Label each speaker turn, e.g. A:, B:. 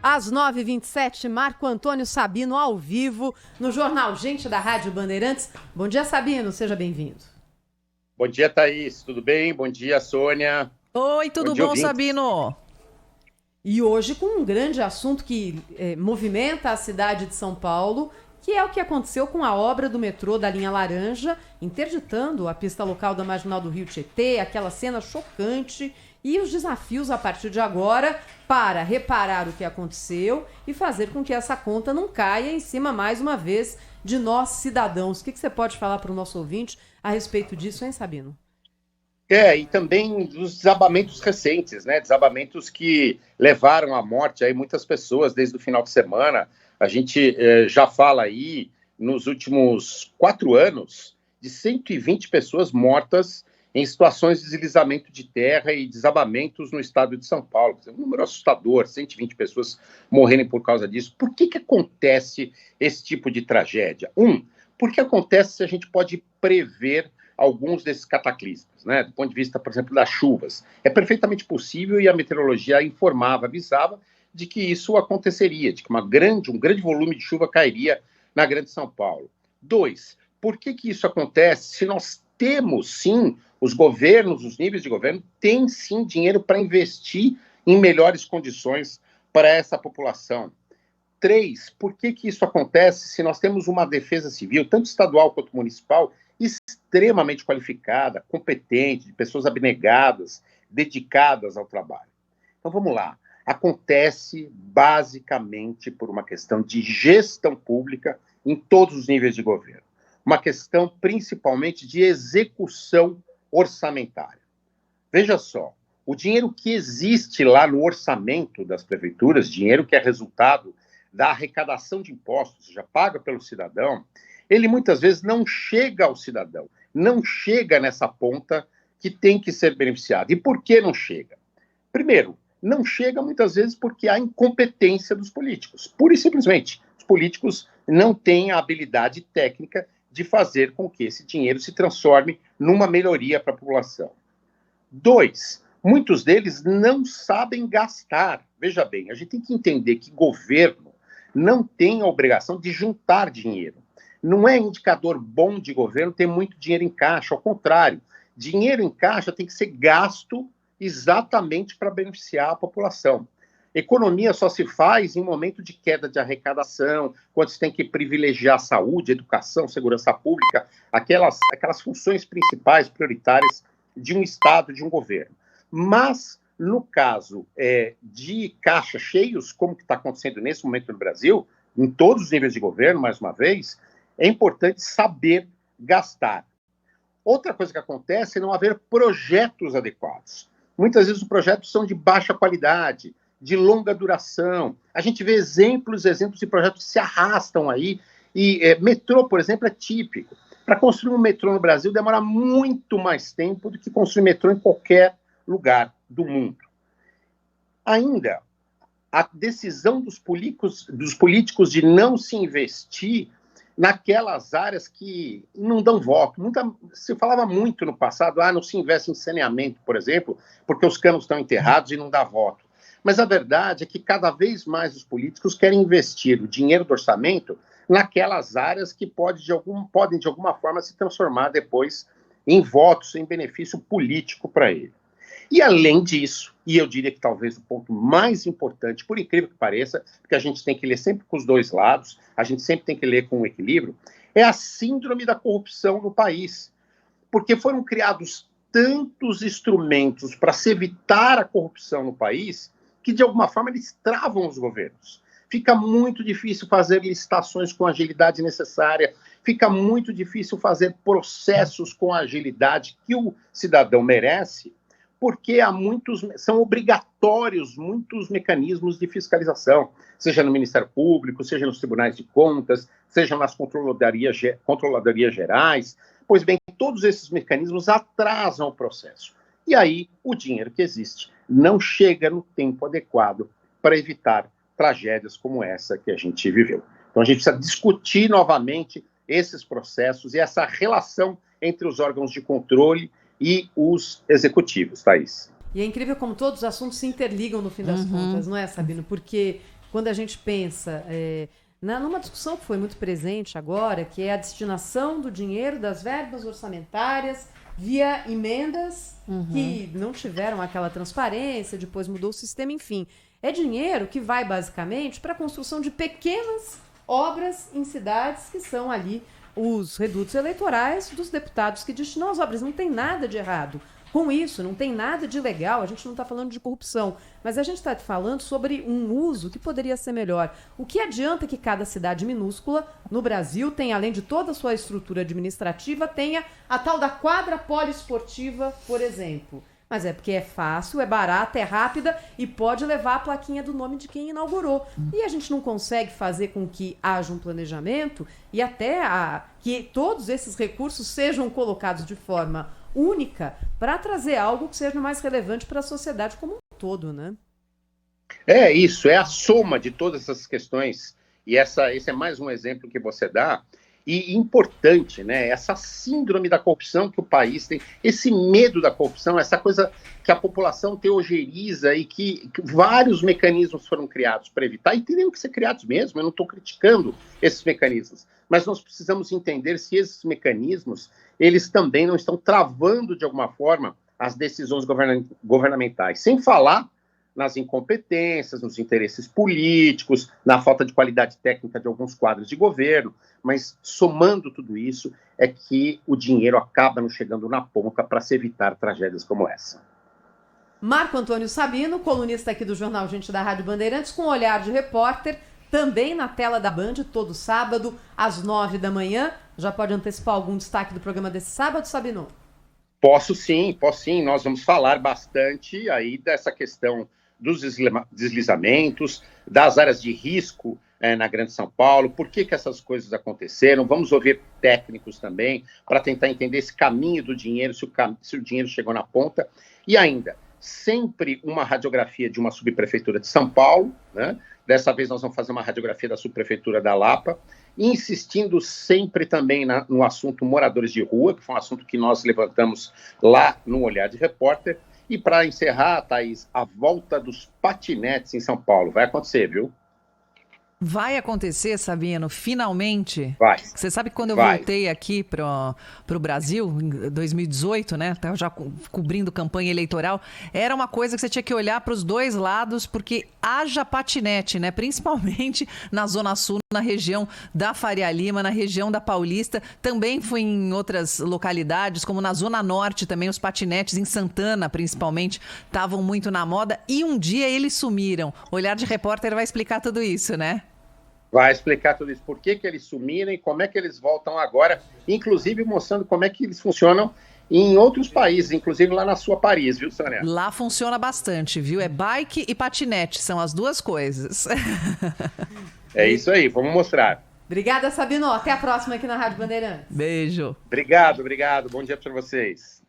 A: Às 9h27, Marco Antônio Sabino ao vivo no Jornal Gente da Rádio Bandeirantes. Bom dia, Sabino, seja bem-vindo.
B: Bom dia, Thaís, tudo bem? Bom dia, Sônia.
C: Oi, tudo bom, Sabino?
A: E hoje com um grande assunto que movimenta a cidade de São Paulo, que é o que aconteceu com a obra do metrô da linha laranja, interditando a pista local da Marginal do Rio Tietê, aquela cena chocante, e os desafios a partir de agora para reparar o que aconteceu e fazer com que essa conta não caia em cima, mais uma vez, de nós cidadãos. O que você pode falar para o nosso ouvinte a respeito disso, hein, Sabino?
B: E também dos desabamentos recentes, né? Desabamentos que levaram à morte aí muitas pessoas desde o final de semana. A gente já fala aí, nos últimos 4 anos, de 120 pessoas mortas em situações de deslizamento de terra e desabamentos no estado de São Paulo. Um número assustador, 120 pessoas morrerem por causa disso. Por que acontece esse tipo de tragédia? Porque acontece se a gente pode prever alguns desses cataclismos, né? Do ponto de vista, por exemplo, das chuvas. É perfeitamente possível e a meteorologia informava, avisava de que isso aconteceria, de que um grande volume de chuva cairia na Grande São Paulo. 2, por que isso acontece se nós temos, sim, os governos, os níveis de governo, têm, sim, dinheiro para investir em melhores condições para essa população? 3, por que isso acontece se nós temos uma defesa civil, tanto estadual quanto municipal, extremamente qualificada, competente, de pessoas abnegadas, dedicadas ao trabalho? Então vamos lá. Acontece basicamente por uma questão de gestão pública em todos os níveis de governo. Uma questão principalmente de execução orçamentária. Veja só, o dinheiro que existe lá no orçamento das prefeituras, dinheiro que é resultado da arrecadação de impostos, já paga pelo cidadão, ele muitas vezes não chega ao cidadão, não chega nessa ponta que tem que ser beneficiado. E por que não chega? Primeiro, não chega muitas vezes porque há incompetência dos políticos. Pura e simplesmente, os políticos não têm a habilidade técnica de fazer com que esse dinheiro se transforme numa melhoria para a população. 2, muitos deles não sabem gastar. Veja bem, a gente tem que entender que governo não tem a obrigação de juntar dinheiro. Não é indicador bom de governo ter muito dinheiro em caixa, ao contrário. Dinheiro em caixa tem que ser gasto exatamente para beneficiar a população. Economia só se faz em momento de queda de arrecadação, quando se tem que privilegiar saúde, educação, segurança pública, aquelas funções principais, prioritárias de um Estado, de um governo. Mas, no caso de caixas cheios, como que está acontecendo nesse momento no Brasil, em todos os níveis de governo, mais uma vez, é importante saber gastar. Outra coisa que acontece é não haver projetos adequados. Muitas vezes os projetos são de baixa qualidade, de longa duração. A gente vê exemplos de projetos que se arrastam aí. E metrô, por exemplo, é típico. Para construir um metrô no Brasil demora muito mais tempo do que construir metrô em qualquer lugar do mundo. Ainda, a decisão dos políticos de não se investir naquelas áreas que não dão voto. Se falava muito no passado, não se investe em saneamento, por exemplo, porque os canos estão enterrados e não dá voto. Mas a verdade é que cada vez mais os políticos querem investir o dinheiro do orçamento naquelas áreas que podem de alguma forma se transformar depois em votos, em benefício político para ele. E além disso, e eu diria que talvez o ponto mais importante, por incrível que pareça, porque a gente tem que ler sempre com os dois lados, a gente sempre tem que ler com um equilíbrio, é a síndrome da corrupção no país. Porque foram criados tantos instrumentos para se evitar a corrupção no país que, de alguma forma, eles travam os governos. Fica muito difícil fazer licitações com a agilidade necessária, fica muito difícil fazer processos com a agilidade que o cidadão merece, porque são obrigatórios muitos mecanismos de fiscalização, seja no Ministério Público, seja nos tribunais de contas, seja nas controladorias gerais. Pois bem, todos esses mecanismos atrasam o processo. E aí, o dinheiro que existe não chega no tempo adequado para evitar tragédias como essa que a gente viveu. Então, a gente precisa discutir novamente esses processos e essa relação entre os órgãos de controle e os executivos, Thaís.
A: E é incrível como todos os assuntos se interligam no fim das contas, não é, Sabino? Porque quando a gente pensa numa discussão que foi muito presente agora, que é a destinação do dinheiro das verbas orçamentárias via emendas que não tiveram aquela transparência, depois mudou o sistema, enfim. É dinheiro que vai basicamente para a construção de pequenas obras em cidades que são ali os redutos eleitorais dos deputados que destinam as obras. Não tem nada de errado com isso, não tem nada de ilegal, a gente não está falando de corrupção, mas a gente está falando sobre um uso que poderia ser melhor. O que adianta que cada cidade minúscula no Brasil tenha, além de toda a sua estrutura administrativa, tenha a tal da quadra poliesportiva, por exemplo? Mas é porque é fácil, é barata, é rápida e pode levar a plaquinha do nome de quem inaugurou. E a gente não consegue fazer com que haja um planejamento e até que todos esses recursos sejam colocados de forma única para trazer algo que seja mais relevante para a sociedade como um todo, né?
B: É isso, é a soma de todas essas questões. E esse é mais um exemplo que você dá. E importante, né? Essa síndrome da corrupção que o país tem, esse medo da corrupção, essa coisa que a população teoriza e que vários mecanismos foram criados para evitar, e teriam que ser criados mesmo, eu não estou criticando esses mecanismos, mas nós precisamos entender se esses mecanismos, eles também não estão travando de alguma forma as decisões governamentais, sem falar nas incompetências, nos interesses políticos, na falta de qualidade técnica de alguns quadros de governo, mas somando tudo isso é que o dinheiro acaba não chegando na ponta para se evitar tragédias como essa.
A: Marco Antônio Sabino, colunista aqui do Jornal Gente da Rádio Bandeirantes, com olhar de repórter, também na tela da Band, todo sábado, às 9 da manhã. Já pode antecipar algum destaque do programa desse sábado, Sabino?
B: Posso sim. Nós vamos falar bastante aí dessa questão dos deslizamentos, das áreas de risco na Grande São Paulo, por que essas coisas aconteceram. Vamos ouvir técnicos também para tentar entender esse caminho do dinheiro, se o dinheiro chegou na ponta. E ainda, sempre uma radiografia de uma subprefeitura de São Paulo, né? Dessa vez nós vamos fazer uma radiografia da subprefeitura da Lapa, insistindo sempre também no assunto moradores de rua, que foi um assunto que nós levantamos lá no Olhar de Repórter. E para encerrar, Thaís, a volta dos patinetes em São Paulo. Vai acontecer, viu?
C: Vai acontecer, Sabino, finalmente.
B: Vai.
C: Você sabe que quando eu voltei aqui pro Brasil, em 2018, né? Tava já cobrindo campanha eleitoral, era uma coisa que você tinha que olhar para os dois lados, porque haja patinete, né? Principalmente na Zona Sul, na região da Faria Lima, na região da Paulista. Também fui em outras localidades, como na Zona Norte também, os patinetes em Santana, principalmente, estavam muito na moda. E um dia eles sumiram. Olhar de Repórter vai explicar tudo isso, né?
B: Vai explicar tudo isso, por que eles sumiram e como é que eles voltam agora, inclusive mostrando como é que eles funcionam em outros países, inclusive lá na sua Paris, viu, Sônia?
C: Lá funciona bastante, viu? É bike e patinete, são as duas coisas.
B: É isso aí, vamos mostrar.
A: Obrigada, Sabino. Até a próxima aqui na Rádio Bandeirantes.
C: Beijo.
B: Obrigado. Bom dia para vocês.